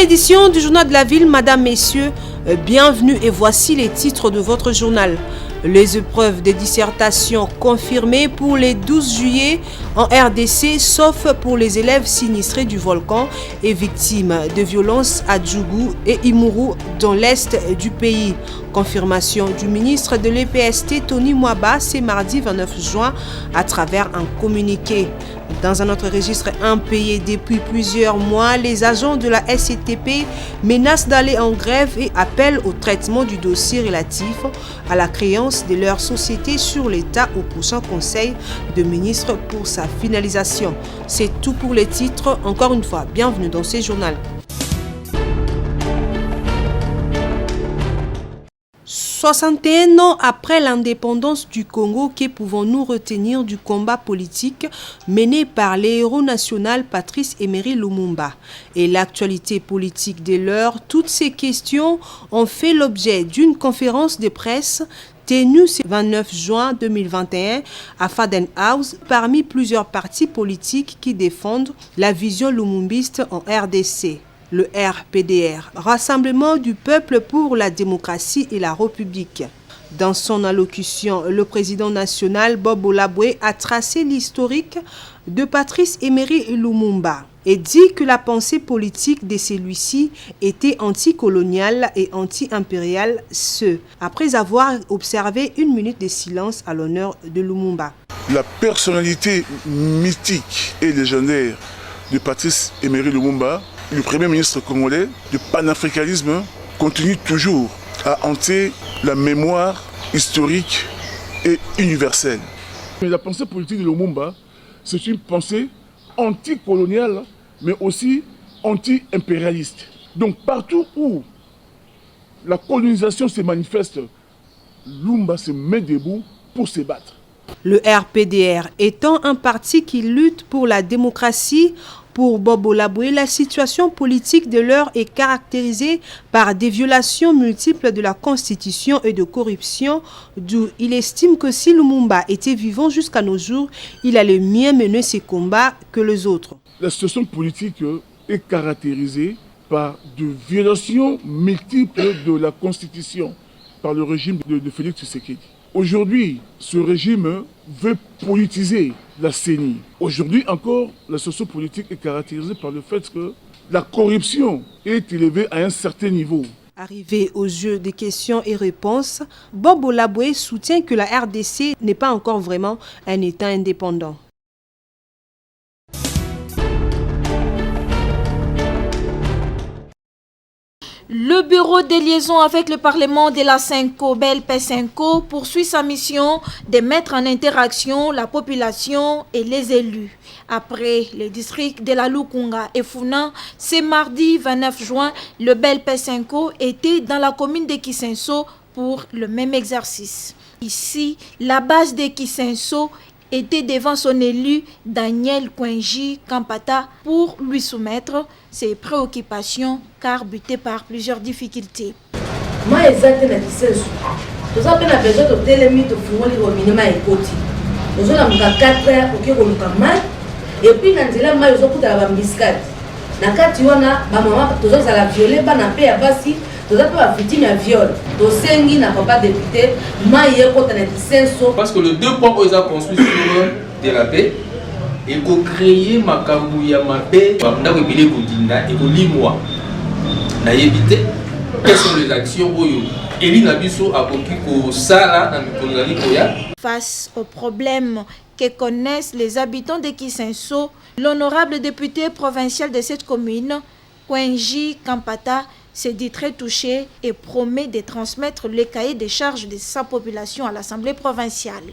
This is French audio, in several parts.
édition du journal de la ville, Madame, Messieurs, bienvenue et voici les titres de votre journal. Les épreuves de dissertation confirmées pour les 12 juillet en RDC, sauf pour les élèves sinistrés du volcan et victimes de violences à Djougou et Imuru dans l'est du pays. Confirmation du ministre de l'EPST Tony Mwaba, c'est mardi 29 juin à travers un communiqué. Dans un autre registre impayé depuis plusieurs mois, les agents de la SCTP menacent d'aller en grève et appellent au traitement du dossier relatif à la créance de leur société sur l'État au prochain conseil de ministres pour sa finalisation. C'est tout pour les titres. Encore une fois, bienvenue dans ce journal. 61 ans après l'indépendance du Congo, que pouvons-nous retenir du combat politique mené par les héros national Patrice Emery Lumumba et l'actualité politique de l'heure? Toutes ces questions ont fait l'objet d'une conférence de presse tenue ce 29 juin 2021 à Faden House parmi plusieurs partis politiques qui défendent la vision lumumbiste en RDC. Le RPDR, Rassemblement du peuple pour la démocratie et la République. Dans son allocution, le président national Bob Olabwe a tracé l'historique de Patrice Emery Lumumba et dit que la pensée politique de celui-ci était anticoloniale et anti-impériale, après avoir observé une minute de silence à l'honneur de Lumumba. La personnalité mythique et légendaire de Patrice Emery Lumumba, le premier ministre congolais, du panafricanisme, continue toujours à hanter la mémoire historique et universelle. Mais la pensée politique de Lumumba, c'est une pensée anticoloniale, mais aussi anti-impérialiste. Donc partout où la colonisation se manifeste, Lumumba se met debout pour se battre. Le RPDR étant un parti qui lutte pour la démocratie, pour Bob Olabwe, la situation politique de l'heure est caractérisée par des violations multiples de la Constitution et de corruption, d'où il estime que si Lumumba était vivant jusqu'à nos jours, il allait mieux mener ses combats que les autres. La situation politique est caractérisée par des violations multiples de la Constitution par le régime de Félix Tshisekedi. Aujourd'hui, ce régime veut politiser la CENI. Aujourd'hui encore, la sociopolitique est caractérisée par le fait que la corruption est élevée à un certain niveau. Arrivé au jeu des questions et réponses, Bob Olabwe soutient que la RDC n'est pas encore vraiment un État indépendant. Le bureau de liaison avec le Parlement de la Senko, BLP Senko, poursuit sa mission de mettre en interaction la population et les élus. Après les districts de la Lukunga et Funa, ce mardi 29 juin, le BLP Senko était dans la commune de Kisenso pour le même exercice. Ici, la base de Kisenso était devant son élu Daniel Kwenji Kampata pour lui soumettre ses préoccupations car buté par plusieurs difficultés. Moi, exactement, c'est ça. Nous avons besoin de télémis de fumoli au minimum et côté. Nous avons 4 heures pour que nous mal. Et puis, nous avons besoin de la biscate. Dans le cas où maman, nous avons violé, nous avons fait abassi, nous avons fait victime de viol. Nous avons pas député, parce que le deux points qu'ils ont construit sur de la paix, et qu'on crée ma cambouya ma paix, et qu'on lit moi. N'a évité quelles sont les actions et l'inabiso a compris ça là dans le. Face aux problèmes que connaissent les habitants de Kisenso, l'honorable député provincial de cette commune, Kwenji Kampata, s'est dit très touché et promet de transmettre les cahiers des charges de sa population à l'Assemblée provinciale.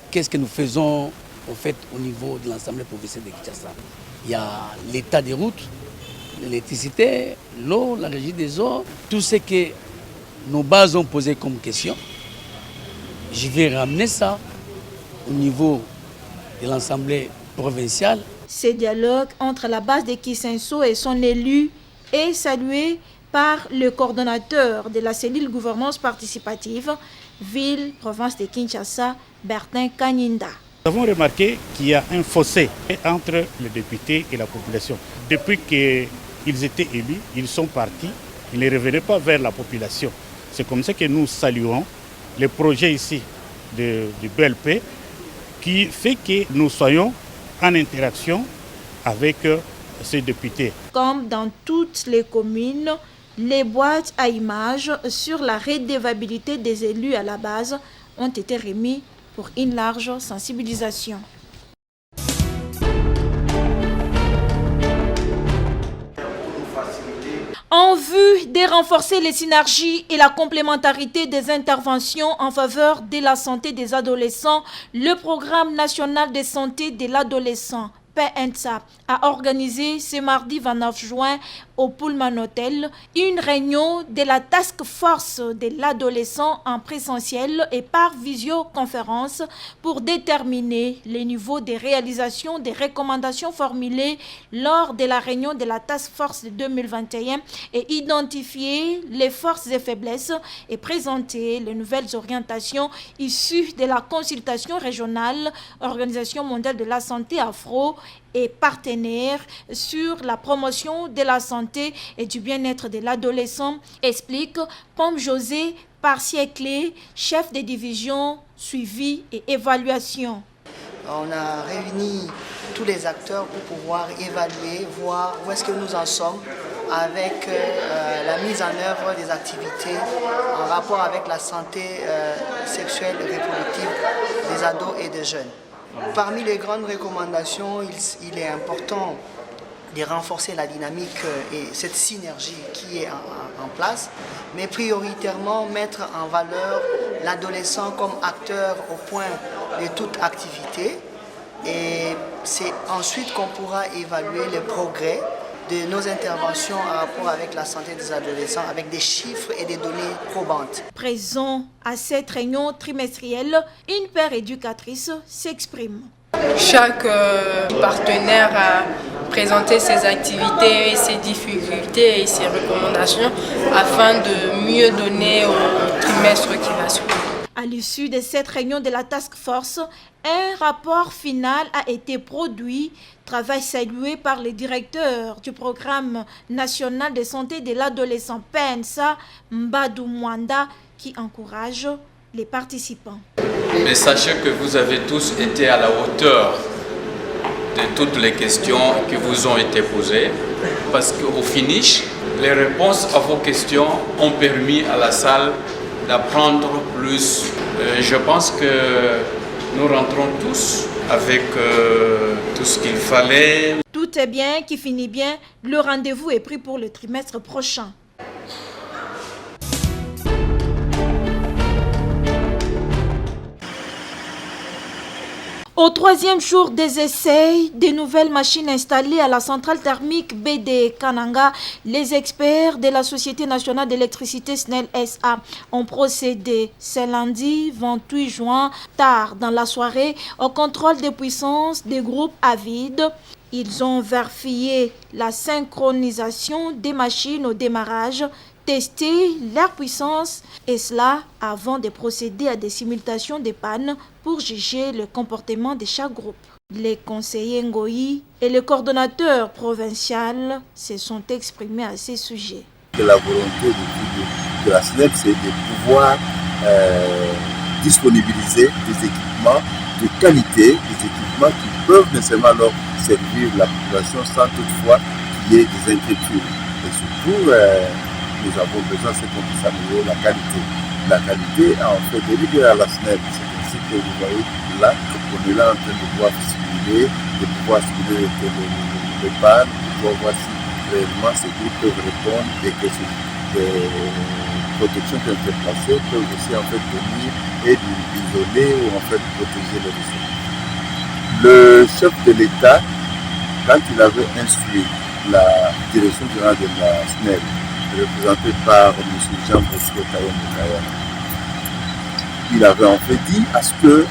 Qu'est-ce que nous faisons au fait au niveau de l'Assemblée provinciale de Kinshasa? Il y a l'état des routes, l'électricité, l'eau, la régie des eaux, tout ce que nos bases ont posé comme question. Je vais ramener ça au niveau de l'Assemblée provinciale. Ce dialogue entre la base de Kisenso et son élu est salué par le coordonnateur de la cellule gouvernance participative, ville, province de Kinshasa, Bertin Kanyinda. Nous avons remarqué qu'il y a un fossé entre les députés et la population. Depuis que ils étaient élus, ils sont partis, ils ne revenaient pas vers la population. C'est comme ça que nous saluons les projets ici du BLP qui fait que nous soyons en interaction avec ces députés. Comme dans toutes les communes, les boîtes à images sur la redevabilité des élus à la base ont été remis pour une large sensibilisation. En vue de renforcer les synergies et la complémentarité des interventions en faveur de la santé des adolescents, le Programme national de santé de l'adolescent PNSA a organisé ce mardi 29 juin au Pullman Hotel une réunion de la Task Force de l'adolescent en présentiel et par visioconférence pour déterminer les niveaux de réalisation des recommandations formulées lors de la réunion de la Task Force de 2021 et identifier les forces et faiblesses et présenter les nouvelles orientations issues de la consultation régionale Organisation mondiale de la santé Afro et partenaires sur la promotion de la santé et du bien-être de l'adolescent, explique Pomme José Parcier-Clé, chef de division suivi et évaluation. On a réuni tous les acteurs pour pouvoir évaluer, voir où est-ce que nous en sommes avec la mise en œuvre des activités en rapport avec la santé sexuelle et reproductive des ados et des jeunes. Parmi les grandes recommandations, il est important de renforcer la dynamique et cette synergie qui est en place, mais prioritairement mettre en valeur l'adolescent comme acteur au point de toute activité. Et c'est ensuite qu'on pourra évaluer les progrès de nos interventions en rapport avec la santé des adolescents, avec des chiffres et des données probantes. Présent à cette réunion trimestrielle, une paire éducatrice s'exprime. Chaque partenaire a présenté ses activités, ses difficultés et ses recommandations afin de mieux donner au trimestre qui va suivre. À l'issue de cette réunion de la Task Force, un rapport final a été produit, travail salué par le directeur du Programme national de santé de l'adolescent PNSA, Mbadou Mwanda, qui encourage les participants. Mais sachez que vous avez tous été à la hauteur de toutes les questions qui vous ont été posées, parce qu'au finish, les réponses à vos questions ont permis à la salle d'apprendre plus. Je pense que nous rentrons tous avec tout ce qu'il fallait. Tout est bien qui finit bien. Le rendez-vous est pris pour le trimestre prochain. Au troisième jour des essais, des nouvelles machines installées à la centrale thermique BD Kananga, les experts de la Société nationale d'électricité SNEL SA ont procédé ce lundi 28 juin, tard dans la soirée, au contrôle des puissances des groupes à vide. Ils ont vérifié la synchronisation des machines au démarrage, tester leur puissance et cela avant de procéder à des simulations de pannes pour juger le comportement de chaque groupe. Les conseillers Ngoï et le coordonnateur provincial se sont exprimés à ce sujet. La volonté de la SNEL, c'est de pouvoir disponibiliser des équipements de qualité, des équipements qui peuvent nécessairement leur servir la population sans toutefois qu'il y ait des inquiétudes. Et surtout, nous avons besoin, c'est qu'on puisse améliorer la qualité. La qualité, en fait, délivrer à la SNEL, c'est ainsi que vous voyez là, on est là en train de pouvoir simuler, les pannes, de pouvoir voir si réellement ces groupes peuvent répondre et que ces protections qui ont été placées peuvent aussi en fait venir et isoler ou en fait protéger les risques. Le chef de l'État, quand il avait instruit la direction générale de la SNEL, représenté par M. Jean-Bosco Kayomukaya, il avait en fait dit à ce que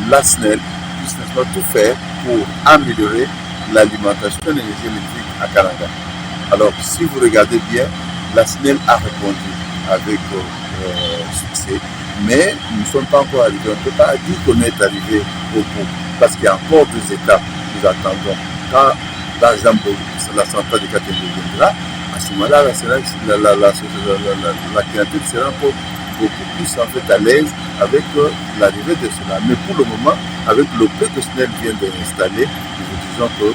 la SNEL puisse tout faire pour améliorer l'alimentation de l'énergie électrique à Kananga. Alors, si vous regardez bien, la SNEL a répondu avec succès, mais nous ne sommes pas encore arrivés. On ne peut pas dire qu'on est arrivé au bout, parce qu'il y a encore 2 étapes que nous attendons. Quand, dans Jean-Bosco la centrale de Katembe viendra, à ce moment-là, la clientèle sera beaucoup plus en fait à l'aise avec l'arrivée de cela. Mais pour le moment, avec le peu que SNEL vient d'installer, nous disons que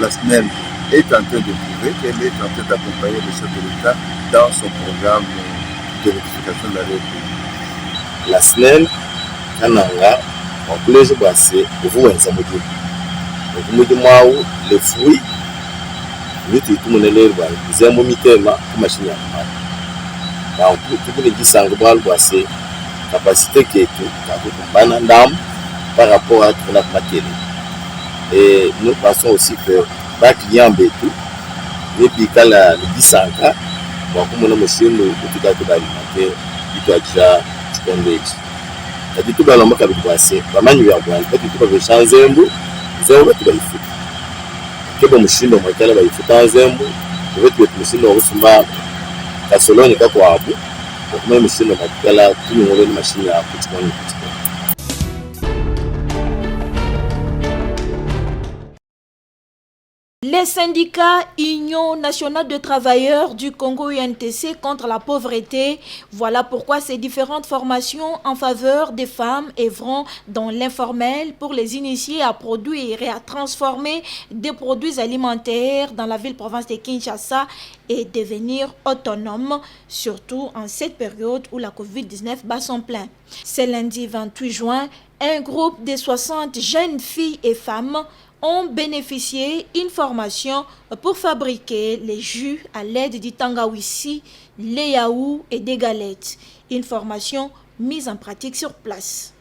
la SNEL est en train de prouver qu'elle est en train d'accompagner le chef de l'État dans son programme de rectification de la République. La SNEL, Kananga, en plus, c'est pour vous, ça me dit. Les fruits, tout le monde est là, ils aiment le machine à tout le monde capacité qui est tout, par rapport à la matière. Et nous pensons aussi que les clients tout, et puis quand la 10 ans, comme on a monsieur, nous, tout à fait alimentaire, il doit déjà se conduire. C'est tout dans le monde qui a passé, pas mal de gens, tout va changer, zéro va tout faire. Que bon monsieur, on va faire la il faut un zéro, on va tout monsieur, on va se battre. La Sologne est pas quoi à bout, donc même monsieur, on va faire la tout le monde machine à petit peu. Les syndicats Union nationale de travailleurs du Congo UNTC contre la pauvreté, voilà pourquoi ces différentes formations en faveur des femmes œuvront dans l'informel pour les initier à produire et à transformer des produits alimentaires dans la ville-province de Kinshasa et devenir autonomes, surtout en cette période où la COVID-19 bat son plein. Ce lundi 28 juin, un groupe de 60 jeunes filles et femmes ont bénéficié d'une formation pour fabriquer les jus à l'aide du tangawissi, les yaourts et des galettes. Une formation mise en pratique sur place.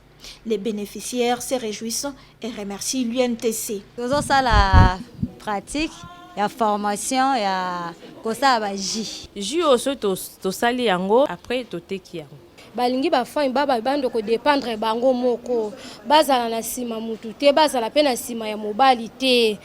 Les bénéficiaires se réjouissent et remercient l'UNTC. Ça la pratique, la formation, il y a ça jus. Jus aussi to sali yango après to teki yango. Balingi bafami bando ko dépendre bango moko bazala na sima mutu te bazala pe na sima ya mobali te.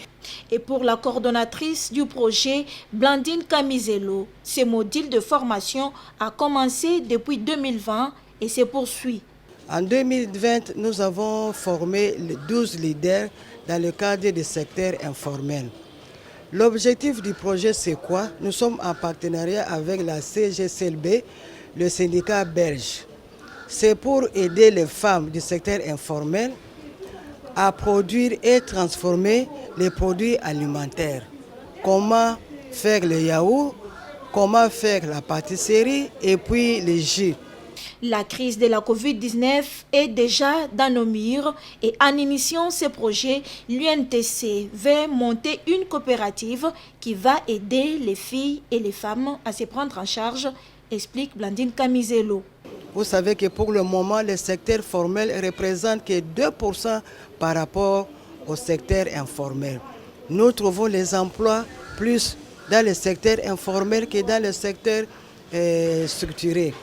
Et pour la coordonnatrice du projet, Blandine Camizelo, ce module de formation a commencé depuis 2020 et se poursuit. En 2020, nous avons formé les 12 leaders dans le cadre des secteurs informels. L'objectif du projet, c'est quoi? Nous sommes en partenariat avec la CGCLB, le syndicat belge. C'est pour aider les femmes du secteur informel à produire et transformer les produits alimentaires. Comment faire le yaourt, comment faire la pâtisserie et puis les jus. La crise de la COVID-19 est déjà dans nos murs et en initiant ce projet, l'UNTC veut monter une coopérative qui va aider les filles et les femmes à se prendre en charge, explique Blandine Camizelo. Vous savez que pour le moment, le secteur formel représente que 2% par rapport au secteur informel. Nous trouvons les emplois plus dans le secteur informel que dans le secteur structuré.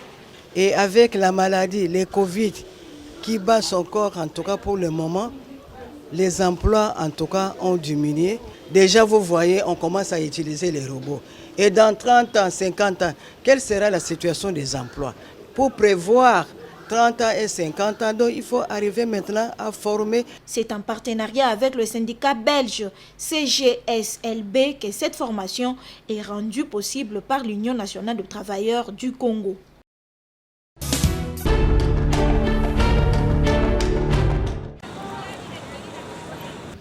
Et avec la maladie, le Covid, qui bat son corps, en tout cas pour le moment, les emplois, en tout cas, ont diminué. Déjà, vous voyez, on commence à utiliser les robots. Et dans 30 ans, 50 ans, quelle sera la situation des emplois? Pour prévoir 30 ans et 50 ans, donc il faut arriver maintenant à former. C'est en partenariat avec le syndicat belge CGSLB que cette formation est rendue possible par l'Union nationale de travailleurs du Congo.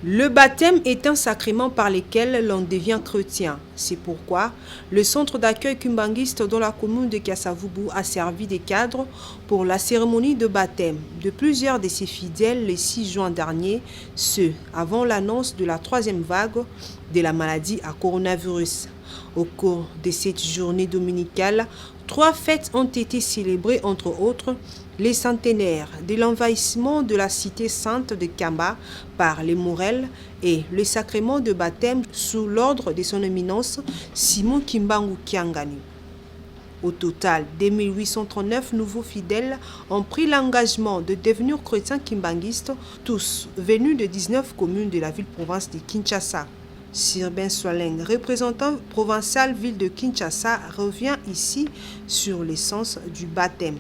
Le baptême est un sacrement par lequel l'on devient chrétien. C'est pourquoi le centre d'accueil Kimbanguiste dans la commune de Kassavubu a servi de cadre pour la cérémonie de baptême de plusieurs de ses fidèles le 6 juin dernier, ce avant l'annonce de la 3e vague de la maladie à coronavirus. Au cours de cette journée dominicale, 3 fêtes ont été célébrées, entre autres les centenaires de l'envahissement de la cité sainte de Kamba par les Morels et le sacrement de baptême sous l'ordre de son éminence Simon Kimbangu Kiangani. Au total, 2839 nouveaux fidèles ont pris l'engagement de devenir chrétiens kimbanguistes, tous venus de 19 communes de la ville-province de Kinshasa. Sirbin Swaleng, représentant provincial ville de Kinshasa, revient ici sur l'essence du baptême.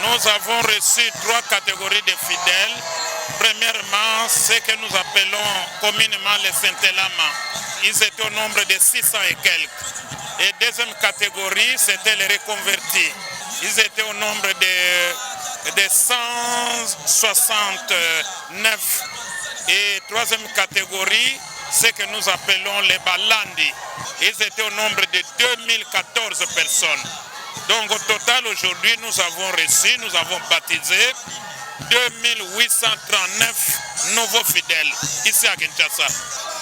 Nous avons reçu 3 catégories de fidèles. Premièrement, ce que nous appelons communément les Saint-Elama. ils étaient au nombre de 600 et quelques. Et deuxième catégorie, c'était les reconvertis. Ils étaient au nombre de 169. Et troisième catégorie, ce que nous appelons les Balandi. Ils étaient au nombre de 2014 personnes. Donc au total, aujourd'hui, nous avons reçu, nous avons baptisé 2839 nouveaux fidèles ici à Kinshasa.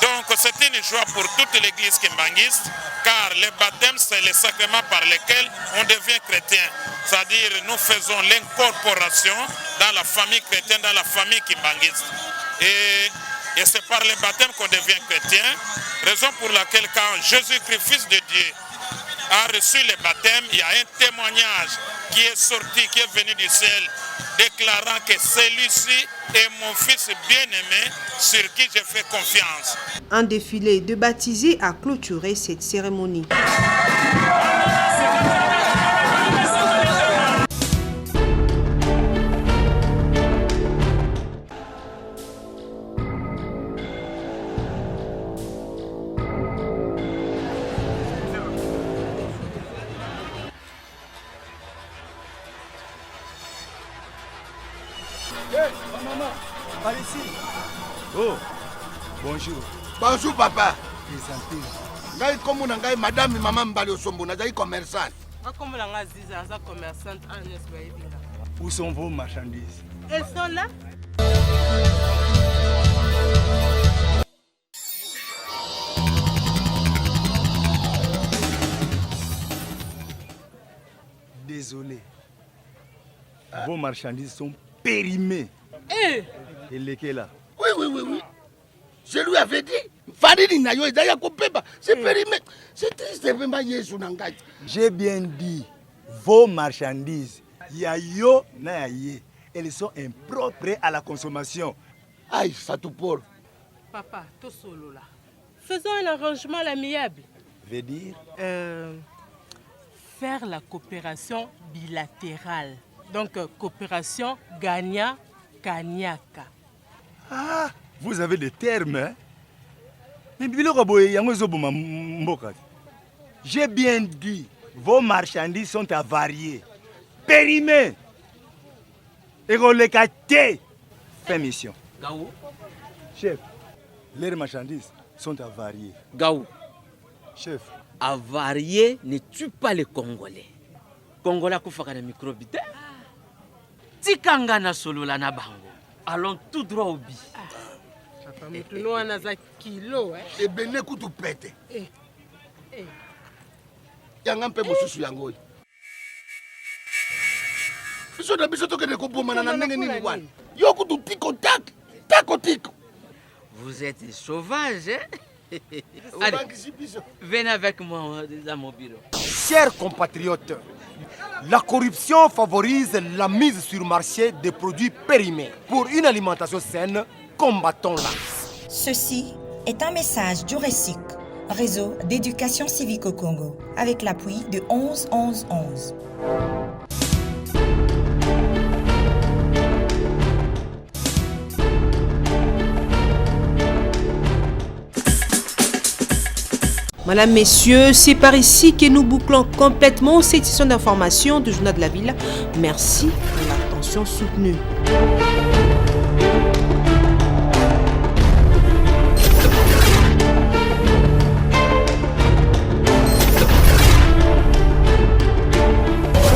Donc c'est une joie pour toute l'église kimbanguiste, car le baptême, c'est le sacrement par lequel on devient chrétien. C'est-à-dire nous faisons l'incorporation dans la famille chrétienne, dans la famille kimbanguiste. Et c'est par le baptême qu'on devient chrétien, raison pour laquelle quand Jésus-Christ, Fils de Dieu, a reçu le baptême, il y a un témoignage qui est sorti, qui est venu du ciel, déclarant que celui-ci est mon fils bien-aimé sur qui je fais confiance. Un défilé de baptisés a clôturé cette cérémonie. Maman, par ici. Oh, bonjour. Bonjour papa. Présenté. Ngai comme ngai madame maman Mbali Osombo, nazali commerçante. Comme la Ngaziza, sa commerçante, Où sont vos marchandises? Elles sont là. Désolé. Vos marchandises sont périmées. Et lesquelles là? Oui. Je lui avais dit. C'est périmé. C'est triste. J'ai bien dit, vos marchandises, yayo na yaye, elles sont impropres à la consommation. Aïe, ça tout pour. Papa, tout solo là. Faisons un arrangement à l'amiable. Veut dire? Faire la coopération bilatérale. Donc, coopération gagnant-gagnaka. Ah, vous avez des termes, hein? J'ai bien dit, vos marchandises sont avariées, périmées. Et on les cache. Fin mission. Gaou. Chef, les marchandises sont avariées. Gaou. Chef. Avarié ne tue pas les Congolais. Congolais kufaka na microbite. Tikanga na solo la na bango. Allons tout droit au but. Papa, mutuno anaza kilo Et bene kutu pete. Yanga mpe mosusu yango. Biso na biso tokende kobomana na ndenge nini wana. Yo kutu tiko tak. Tako tiko. Vous êtes sauvage, hein? Allez, venez avec moi dans mon bureau. Chers compatriotes, la corruption favorise la mise sur marché des produits périmés. Pour une alimentation saine, combattons-la. Ceci est un message du RECIC, réseau d'éducation civique au Congo, avec l'appui de 11-11-11. Madame, Messieurs, c'est par ici que nous bouclons complètement cette session d'information du Journal de la Ville. Merci de l'attention soutenue.